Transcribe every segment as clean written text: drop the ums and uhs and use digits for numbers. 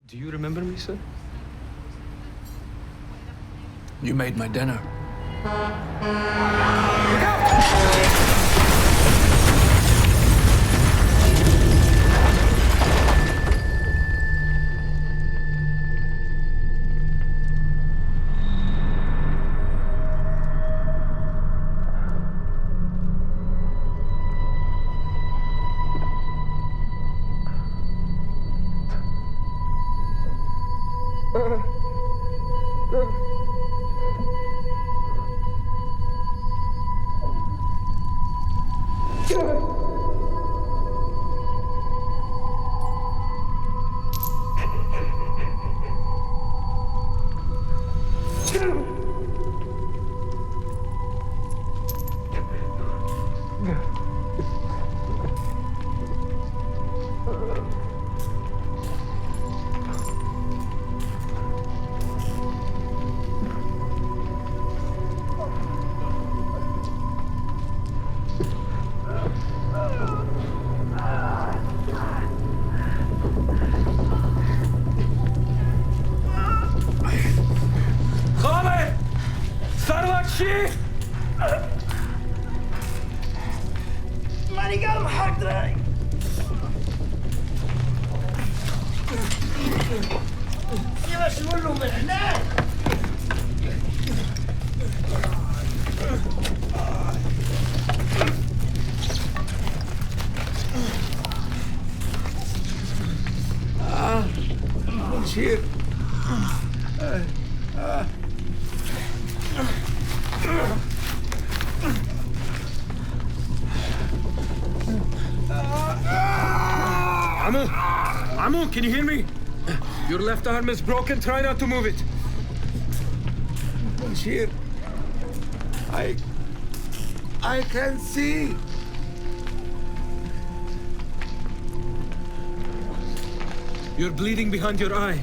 Do you remember me, sir? You made my dinner. خالد! ثروت شي! ماني قال محضري. يلا شنو له من هناك؟ Bashir. Amu, can you hear me? Your left arm is broken. Try not to move it. Bashir. I can see. You're bleeding behind your eye.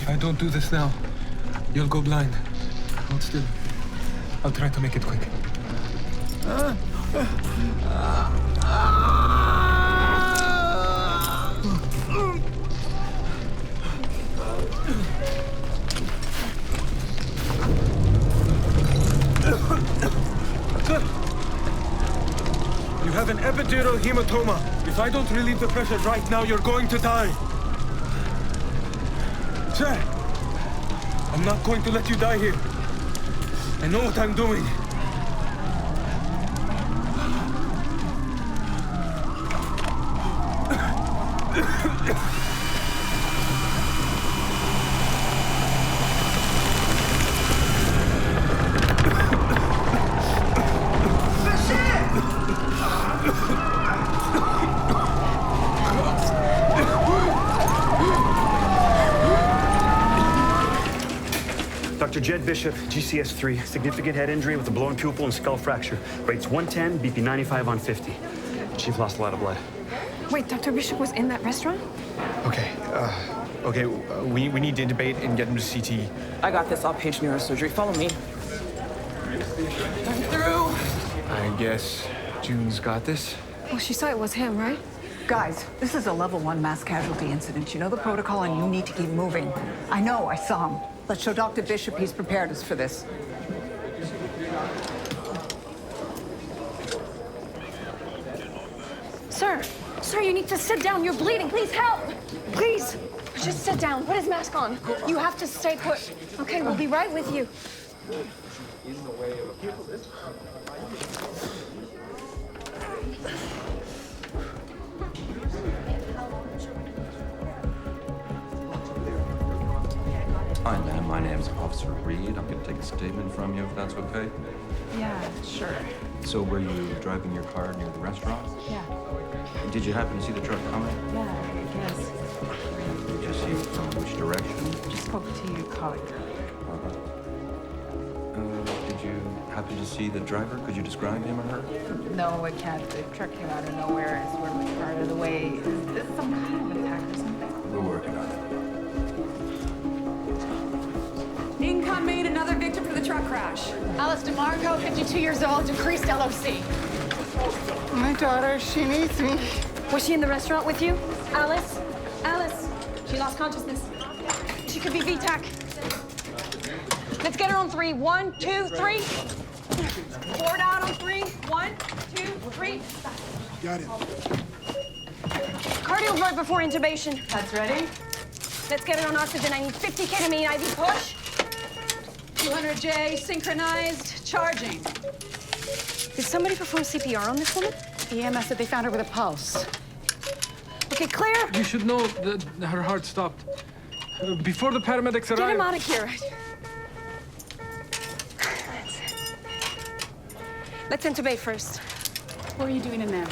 If I don't do this now, you'll go blind. Hold still. I'll try to make it quick. Sir, you have an epidural hematoma. If I don't relieve the pressure right now, you're going to die. Sir, I'm not going to let you die here. I know what I'm doing. Dr. Jed Bishop, GCS3, significant head injury with a blown pupil and skull fracture. Rates 110, BP 95 on 50. Chief lost a lot of blood. Wait, Dr. Bishop was in that restaurant? Okay, we need to intubate and get him to CT. I got this. I'll page neurosurgery. Follow me. I'm through. I guess June's got this. Well, she saw it was him, right? Guys, this is a level 1 mass casualty incident. You know the protocol and you need to keep moving. I know, I saw him. Let's show Dr. Bishop he's prepared us for this. Sir, you need to sit down. You're bleeding. Please help. Please. Just sit down. Put his mask on. You have to stay put. Okay, we'll be right with you. Hi, ma'am. My name's Officer Reed. I'm going to take a statement from you, if that's okay. Yeah, sure. So, were you driving your car near the restaurant? Yeah, Did you happen to see the truck coming? yes. Did you see from which direction? Just spoke to your colleague. Did Did you happen to see the driver? Could you describe him or her? No, I can't. The truck came out of nowhere. I swear it was part of the way. Is this some kind of attack or something? We're working on it. Incoming, another victim for the truck crash. Alice DeMarco, 52 years old, decreased LOC. My daughter, she needs me. Was she in the restaurant with you? Alice? Alice? She lost consciousness. She could be VTAC. Let's get her on 3. 1, 2, 3. 4 down on 3. 1, 2, 3. Got it. Cardio right before intubation. That's ready. Let's get her on oxygen. I need 50 ketamine IV push. 200J, synchronized, charging. Did somebody perform CPR on this woman? EMS said they found her with a pulse. Okay, clear. You should know that her heart stopped. Before the paramedics arrived. Get him out of here. Let's intubate first. What are you doing in there?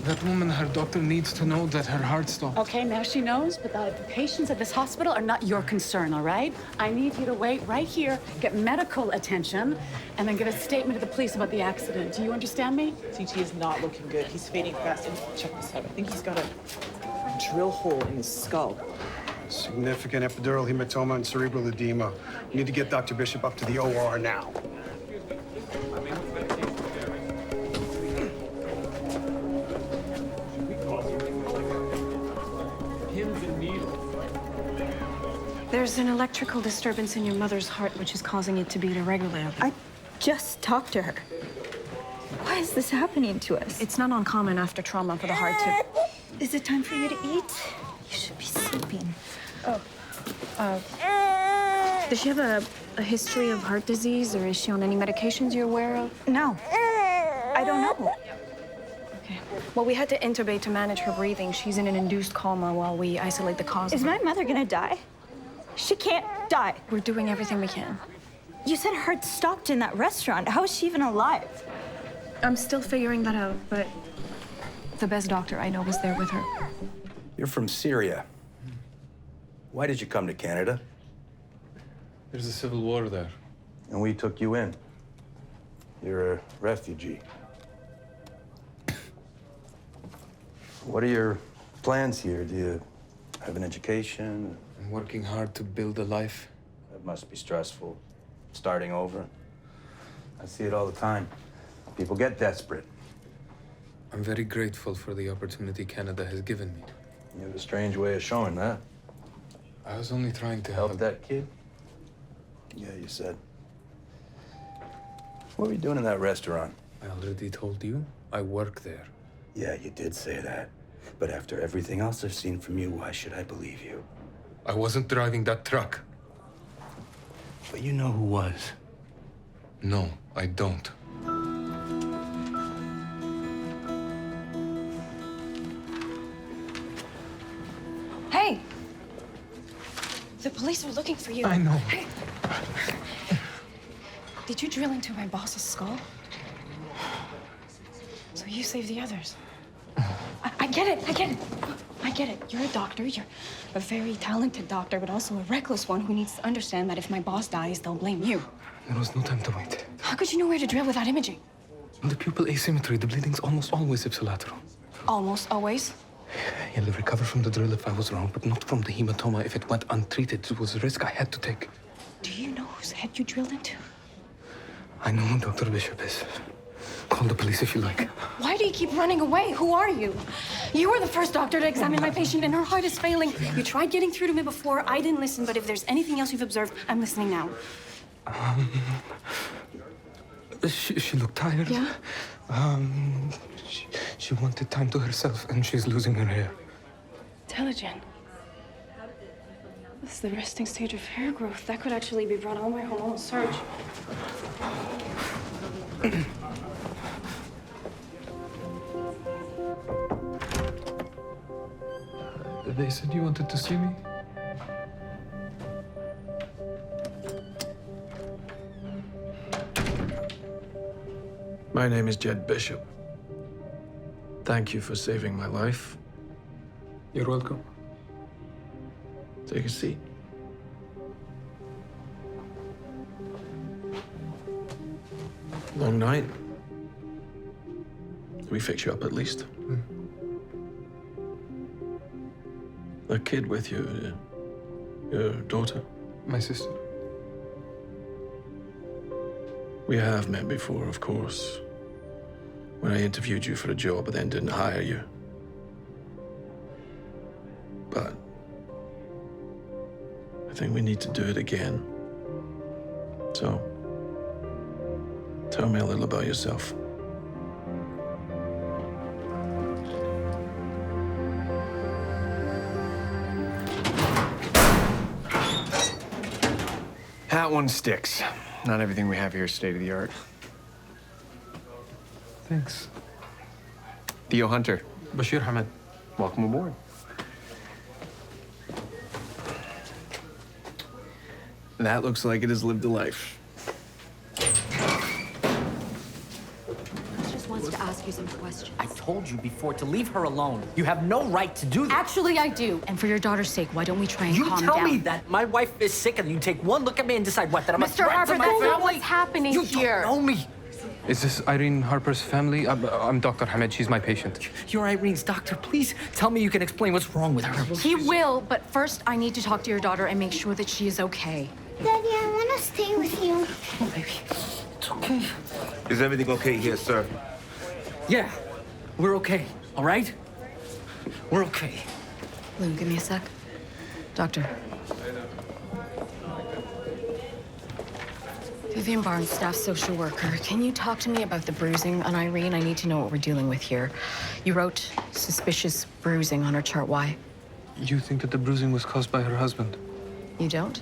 That woman, her doctor needs to know that her heart stopped. Okay, now she knows, but the patients at this hospital are not your concern, all right? I need you to wait right here, get medical attention, and then give a statement to the police about the accident. Do you understand me? CT is not looking good. He's fading fast. And check this out. I think he's got a drill hole in his skull. Significant epidural hematoma and cerebral edema. We need to get Dr. Bishop up to the OR now. There's an electrical disturbance in your mother's heart, which is causing it to beat irregularly. I just talked to her. Why is this happening to us? It's not uncommon after trauma for the heart to... Is it time for you to eat? You should be sleeping. Does she have a history of heart disease, or is she on any medications you're aware of? No. I don't know. Okay. Well, we had to intubate to manage her breathing. She's in an induced coma while we isolate the cause. Is my mother gonna die? She can't die. We're doing everything we can. You said her heart stopped in that restaurant. How is she even alive? I'm still figuring that out, but the best doctor I know was there with her. You're from Syria. Why did you come to Canada? There's a civil war there. And we took you in. You're a refugee. What are your plans here? Do you have an education? I'm working hard to build a life. That must be stressful. Starting over. I see it all the time. People get desperate. I'm very grateful for the opportunity Canada has given me. You have a strange way of showing that. I was only trying to Help that kid? Yeah, you said. What were you doing in that restaurant? I already told you. I work there. Yeah, you did say that. But after everything else I've seen from you, why should I believe you? I wasn't driving that truck. But you know who was. No, I don't. Hey! The police are looking for you. I know. Hey. Did you drill into my boss's skull? So you saved the others. I get it, I get it. I get it. You're a doctor. You're a very talented doctor, but also a reckless one who needs to understand that if my boss dies, they'll blame you. There was no time to wait. How could you know where to drill without imaging? In the pupil asymmetry, the bleeding's almost always ipsilateral. Almost always. He'll recover from the drill if I was wrong, but not from the hematoma if it went untreated. It was a risk I had to take. Do you know whose head you drilled into? I know who Dr. Bishop is. Call the police if you like. Why do you keep running away? Who are you? You were the first doctor to examine my patient, and her heart is failing. You tried getting through to me before. I didn't listen, but if there's anything else you've observed, I'm listening now. She looked tired. Yeah? She wanted time to herself, and she's losing her hair. Telegen. This is the resting stage of hair growth. That could actually be brought on by hormonal surge. They said you wanted to see me? My name is Jed Bishop. Thank you for saving my life. You're welcome. Take a seat. Long night? We fix you up at least. A kid with you, your daughter? My sister. We have met before, of course. When I interviewed you for a job but then didn't hire you. But I think we need to do it again. So, tell me a little about yourself. That one sticks. Not everything we have here is state of the art. Thanks. Theo Hunter, Bashir Hamad. welcome aboard. That looks like it has lived a life. Just wants to ask you some questions. I told you before to leave her alone. You have no right to do that. Actually, I do. And for your daughter's sake, why don't we try and calm down? You tell me that my wife is sick and you take one look at me and decide what, that I'm a Mr. threat Harper, to my that's family? not what's happening you here. don't know me. Is this Irene Harper's family? I'm Dr. Hamed. She's my patient. You're Irene's doctor. Please tell me you can explain what's wrong with her. He will, but first I need to talk to your daughter and make sure that she is okay. Daddy, I want to stay with you. Oh, baby. It's okay. Is everything okay here, sir? Yeah, we're okay, all right? We're okay. Lou, give me a sec. Doctor. Vivian Barnes, staff social worker. Can you talk to me about the bruising on Irene? I need to know what we're dealing with here. You wrote suspicious bruising on her chart. Why? You think that the bruising was caused by her husband? You don't?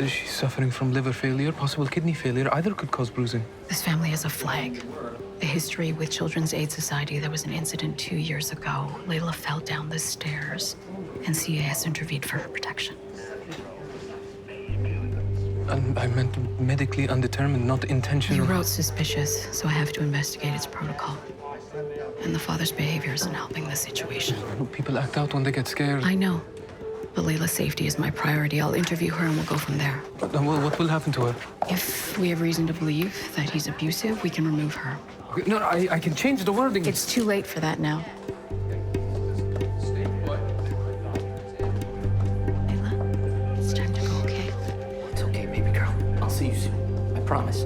She's suffering from liver failure, possible kidney failure. Either could cause bruising. This family has a flag. A history with Children's Aid Society. There was an incident 2 years ago. Layla fell down the stairs, and CAS intervened for her protection. I meant medically undetermined, not intentional. You wrote suspicious, so I have to investigate its protocol. And the father's behavior isn't helping the situation. People act out when they get scared. I know. But Layla's safety is my priority. I'll interview her and we'll go from there. What will happen to her? If we have reason to believe that he's abusive, we can remove her. No, I can change the wording. It's too late for that now. Layla, it's time to go, okay? It's okay, baby girl. I'll see you soon. I promise.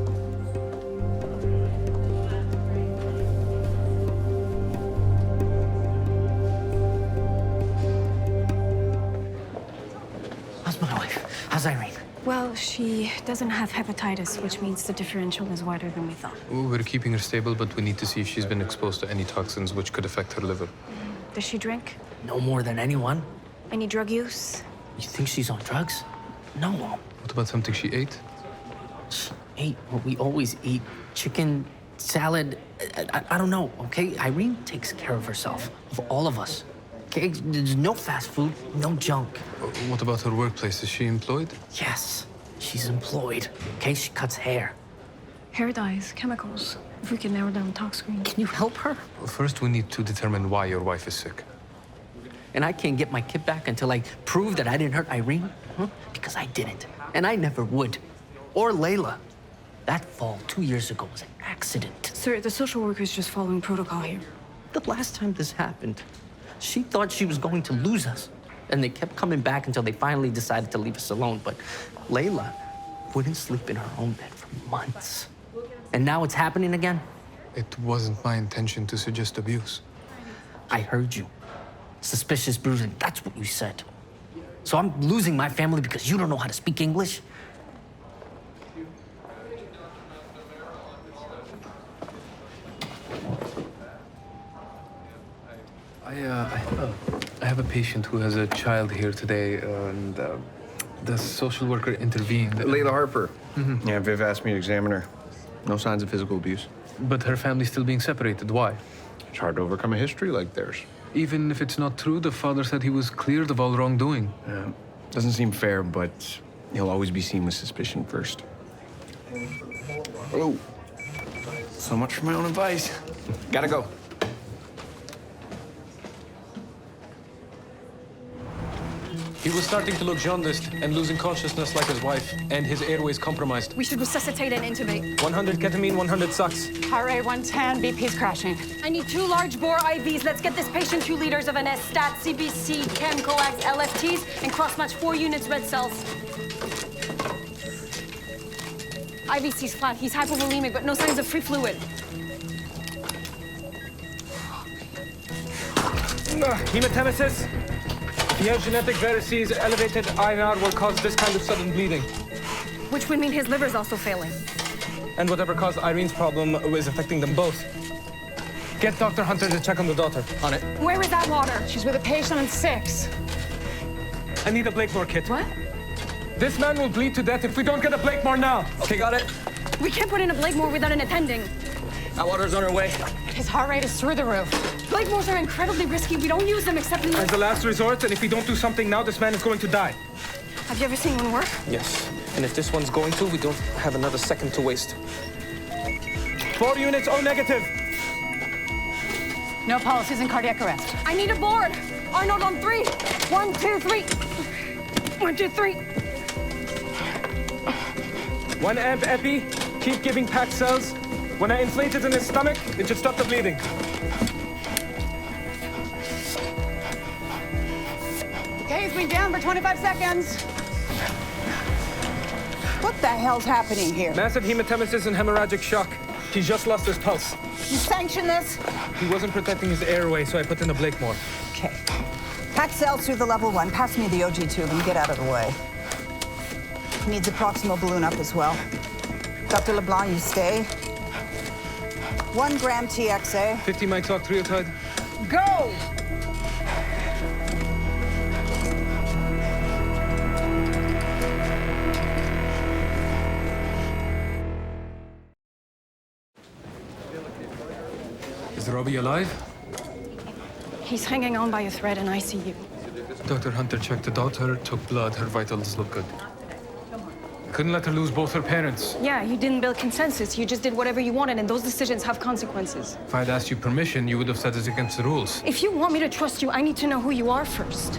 How's my wife? How's Irene? Well, she doesn't have hepatitis, which means the differential is wider than we thought. We're keeping her stable, but we need to see if she's been exposed to any toxins which could affect her liver. Does she drink? No more than anyone. Any drug use? You think she's on drugs? No. What about something she ate? She ate what we always eat. Chicken, salad, I don't know, okay? Irene takes care of herself, of all of us. Okay, there's no fast food, no junk. What about her workplace? Is she employed? Yes, she's employed. Okay, she cuts hair. Hair dyes, chemicals. If we can narrow down the tox screen. Can you help her? First, we need to determine why your wife is sick. And I can't get my kid back until I prove that I didn't hurt Irene? Huh? Because I didn't. And I never would. Or Layla. That fall 2 years ago was an accident. Sir, the social worker's just following protocol here. The last time this happened, she thought she was going to lose us. And they kept coming back until they finally decided to leave us alone. But Layla wouldn't sleep in her own bed for months. And now it's happening again? It wasn't my intention to suggest abuse. I heard you. Suspicious bruising, that's what you said. So I'm losing my family because you don't know how to speak English? I have a patient who has a child here today, and the social worker intervened. Layla Harper. Yeah, Viv asked me to examine her. No signs of physical abuse. But her family's still being separated. Why? It's hard to overcome a history like theirs. Even if it's not true, the father said he was cleared of all wrongdoing. Yeah. Doesn't seem fair, but he'll always be seen with suspicion first. Oh. So much for my own advice. Gotta go. He was starting to look jaundiced and losing consciousness like his wife, and his airways compromised. We should resuscitate and intubate. 100 ketamine, 100 sucks. Heart rate 110, BP's crashing. I need 2 large bore IVs. Let's get this patient 2 liters of NS, stat, CBC, chem, coax, LFTs, and cross-match 4 units red cells. IVC's flat. He's hypovolemic, but no signs of free fluid. Hematemesis. If he has genetic varices, elevated INR will cause this kind of sudden bleeding. Which would mean his liver's also failing. And whatever caused Irene's problem is affecting them both. Get Dr. Hunter to check on the daughter. On it. Where is that water? She's with a patient on 6. I need a Blakemore kit. What? This man will bleed to death if we don't get a Blakemore now. Okay, got it. We can't put in a Blakemore without an attending. That water's on her way. His heart rate is through the roof. Blakemores are incredibly risky. We don't use them except in As the last resort, and if we don't do something now, this man is going to die. Have you ever seen one work? Yes. And if this one's going to, we don't have another second to waste. 4 units, O negative. No pulse, he's in cardiac arrest. I need a board. Arnold on 3. 1, 2, 3. 1, 2, 3. 1 amp epi. Keep giving packed cells. When I inflate it in his stomach, it should stop the bleeding. Okay, he's been down for 25 seconds. What the hell's happening here? Massive hematemesis and hemorrhagic shock. He just lost his pulse. You sanction this? He wasn't protecting his airway, so I put in a Blakemore. Okay. Pack cells through the level 1. Pass me the OG tube and get out of the way. Needs a proximal balloon up as well. Dr. LeBlanc, you stay. 1 gram TXA. 50 mics octreotide. Go! Is Robbie alive? He's hanging on by a thread in ICU. Dr. Hunter checked the daughter, took blood. Her vitals look good. Couldn't let her lose both her parents. Yeah, you didn't build consensus. You just did whatever you wanted, and those decisions have consequences. If I'd asked you permission, you would have said it's against the rules. If you want me to trust you, I need to know who you are first.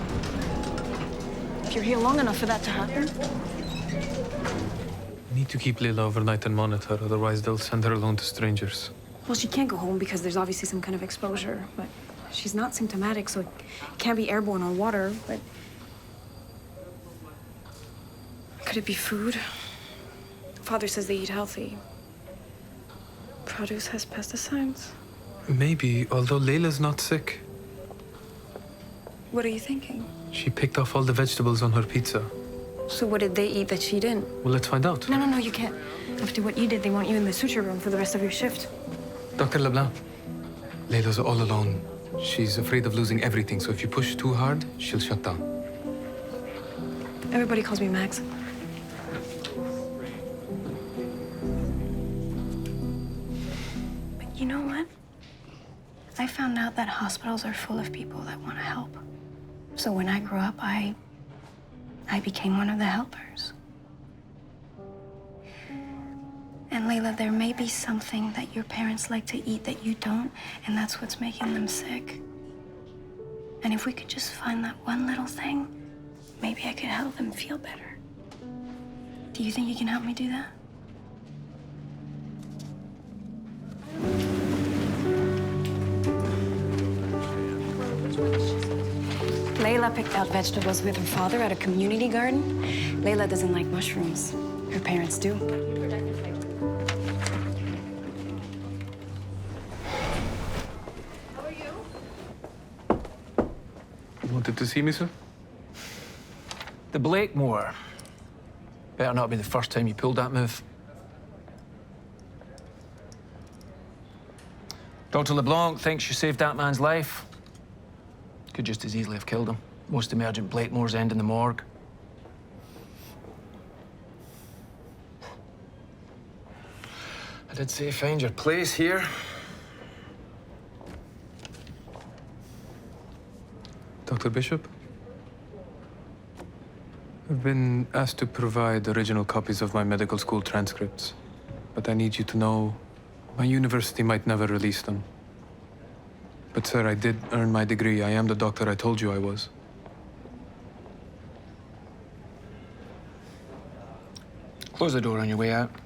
If you're here long enough for that to happen. Need to keep Leila overnight and monitor, otherwise they'll send her alone to strangers. Well, she can't go home because there's obviously some kind of exposure, but she's not symptomatic, so it can't be airborne or water, but... Could it be food? Father says they eat healthy. Produce has pesticides. Maybe, although Leila's not sick. What are you thinking? She picked off all the vegetables on her pizza. So what did they eat that she didn't? Well, let's find out. No, you can't. After what you did, they want you in the suture room for the rest of your shift. Dr. LeBlanc, Leila's all alone. She's afraid of losing everything, so if you push too hard, she'll shut down. Everybody calls me Max. But you know what? I found out that hospitals are full of people that want to help. So when I grew up, I became one of the helpers. And Leila, there may be something that your parents like to eat that you don't, and that's what's making them sick. And if we could just find that one little thing, maybe I could help them feel better. Do you think you can help me do that? Leila picked out vegetables with her father at a community garden. Leila doesn't like mushrooms. Her parents do. Wanted to see me, sir? The Blakemore. Better not be the first time you pulled that move. Dr. LeBlanc thinks you saved that man's life. Could just as easily have killed him. Most emergent Blakemores end in the morgue. I did say find your place here. Dr. Bishop? I've been asked to provide original copies of my medical school transcripts, but I need you to know my university might never release them. But sir, I did earn my degree. I am the doctor I told you I was. Close the door on your way out.